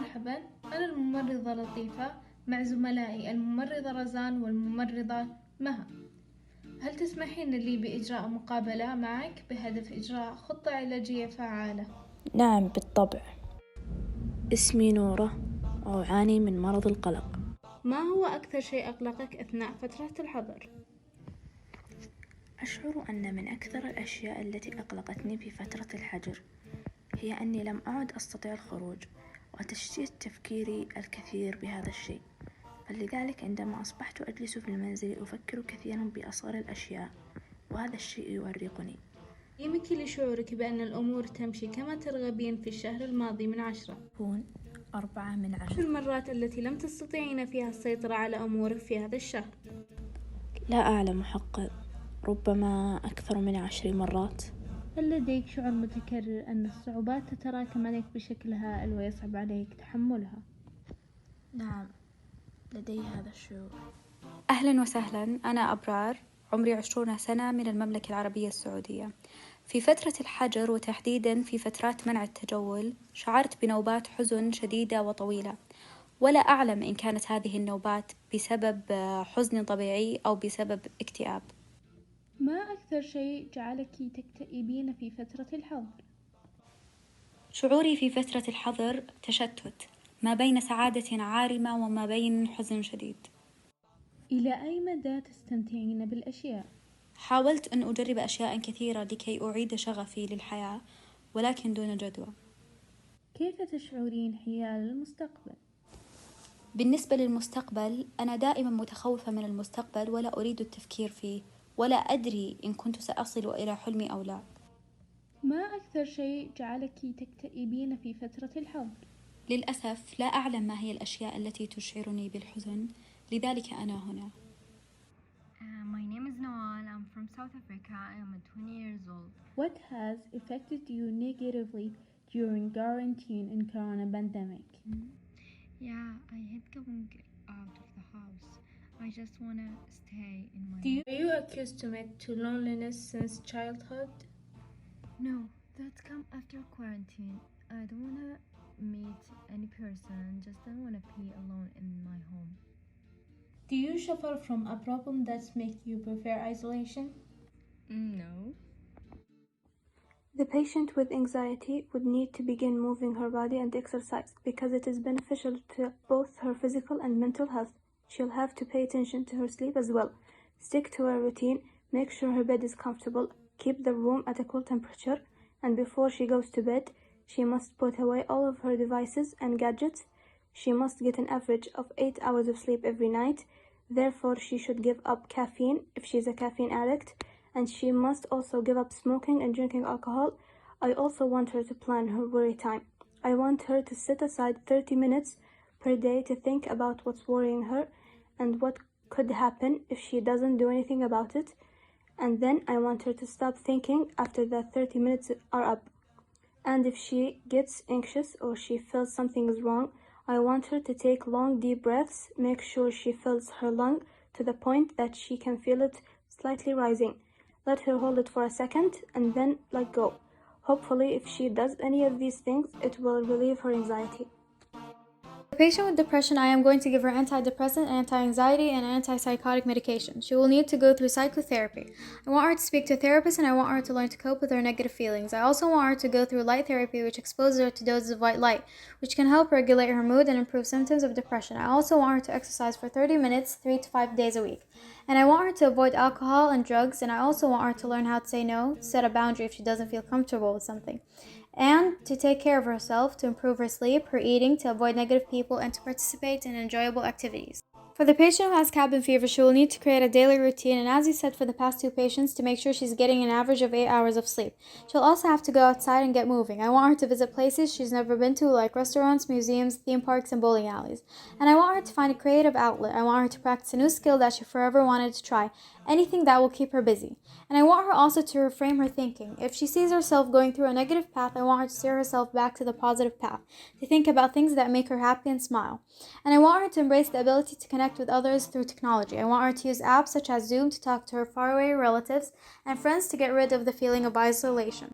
مرحبا، أنا الممرضة لطيفة مع زملائي الممرضة رزان والممرضة مها. هل تسمحين لي بإجراء مقابلة معك بهدف إجراء خطة علاجية فعالة؟ نعم بالطبع. اسمي نورة وأعاني من مرض القلق. ما هو أكثر شيء أقلقك أثناء فترة الحظر؟ أشعر أن من أكثر الأشياء التي أقلقتني في فترة الحجر هي أني لم أعد أستطيع الخروج، وتشتيت تفكيري الكثير بهذا الشيء، فلذلك عندما أصبحت أجلس في المنزل أفكر كثيرا بأصغر الأشياء، وهذا الشيء يؤرقني. يمكن لشعورك بأن الأمور تمشي كما ترغبين في الشهر الماضي من 10؟ يكون 4 من 10. في المرات التي لم تستطيعين فيها السيطرة على أمورك في هذا الشهر؟ لا أعلم حقا، ربما أكثر من 10 مرات. هل لديك شعور متكرر أن الصعوبات تتراكم عليك بشكل هائل ويصعب عليك تحملها؟ نعم، لدي هذا الشعور. أهلا وسهلا، أنا أبرار، عمري 20 سنة، من المملكة العربية السعودية. في فترة الحجر وتحديدا في فترات منع التجول شعرت بنوبات حزن شديدة وطويلة، ولا أعلم إن كانت هذه النوبات بسبب حزن طبيعي أو بسبب اكتئاب. ما أكثر شيء جعلك تكتئبين في فترة الحظر؟ شعوري في فترة الحظر تشتت ما بين سعادة عارمة وما بين حزن شديد. إلى أي مدى تستمتعين بالأشياء؟ حاولت أن أجرب أشياء كثيرة لكي أعيد شغفي للحياة، ولكن دون جدوى. كيف تشعرين حيال المستقبل؟ بالنسبة للمستقبل أنا دائما متخوفة من المستقبل، ولا أريد التفكير فيه، ولا أدري إن كنت سأصل إلى حلمي أو لا. ما أكثر شيء جعلك تكتئبين في فترة الحظر؟ للأسف لا أعلم ما هي الأشياء التي تشعرني بالحزن، لذلك أنا هنا. My name is Noel. I'm from South Africa. I am 20 years old. What has affected you negatively during quarantine and corona pandemic? Yeah, I hate going out of the house. I just want to stay in my Are you accustomed to loneliness since childhood? No, that come after quarantine. I don't want to meet any person. Just don't want to be alone in my home. Do you suffer from a problem that makes you prefer isolation? No. The patient with anxiety would need to begin moving her body and exercise because it is beneficial to both her physical and mental health. She'll have to pay attention to her sleep as well. Stick to her routine, make sure her bed is comfortable, keep the room at a cool temperature, and before she goes to bed, she must put away all of her devices and gadgets. She must get an average of 8 hours of sleep every night. Therefore, she should give up caffeine if she's a caffeine addict, and she must also give up smoking and drinking alcohol. I also want her to plan her worry time. I want her to set aside 30 minutes per day to think about what's worrying her and what could happen if she doesn't do anything about it. And then I want her to stop thinking after the 30 minutes are up. And if she gets anxious or she feels something is wrong, I want her to take long deep breaths, make sure she fills her lung to the point that she can feel it slightly rising. Let her hold it for a second and then let go. Hopefully, if she does any of these things, it will relieve her anxiety. For a patient with depression, I am going to give her antidepressant, anti-anxiety, and antipsychotic medication. She will need to go through psychotherapy. I want her to speak to a therapist, and I want her to learn to cope with her negative feelings. I also want her to go through light therapy, which exposes her to doses of white light, which can help regulate her mood and improve symptoms of depression. I also want her to exercise for 30 minutes, 3 to 5 days a week. And I want her to avoid alcohol and drugs, and I also want her to learn how to say no, to set a boundary if she doesn't feel comfortable with something, and to take care of herself, to improve her sleep, her eating, to avoid negative people, and to participate in enjoyable activities. For the patient who has cabin fever, she will need to create a daily routine, and as you said for the past 2 patients, to make sure she's getting an average of 8 hours of sleep. She'll also have to go outside and get moving. I want her to visit places she's never been to, like restaurants, museums, theme parks, and bowling alleys. And I want her to find a creative outlet. I want her to practice a new skill that she forever wanted to try, anything that will keep her busy. And I want her also to reframe her thinking. If she sees herself going through a negative path, I want her to steer herself back to the positive path, to think about things that make her happy and smile. And I want her to embrace the ability to connect with others through technology. I want her to use apps such as Zoom to talk to her faraway relatives and friends to get rid of the feeling of isolation.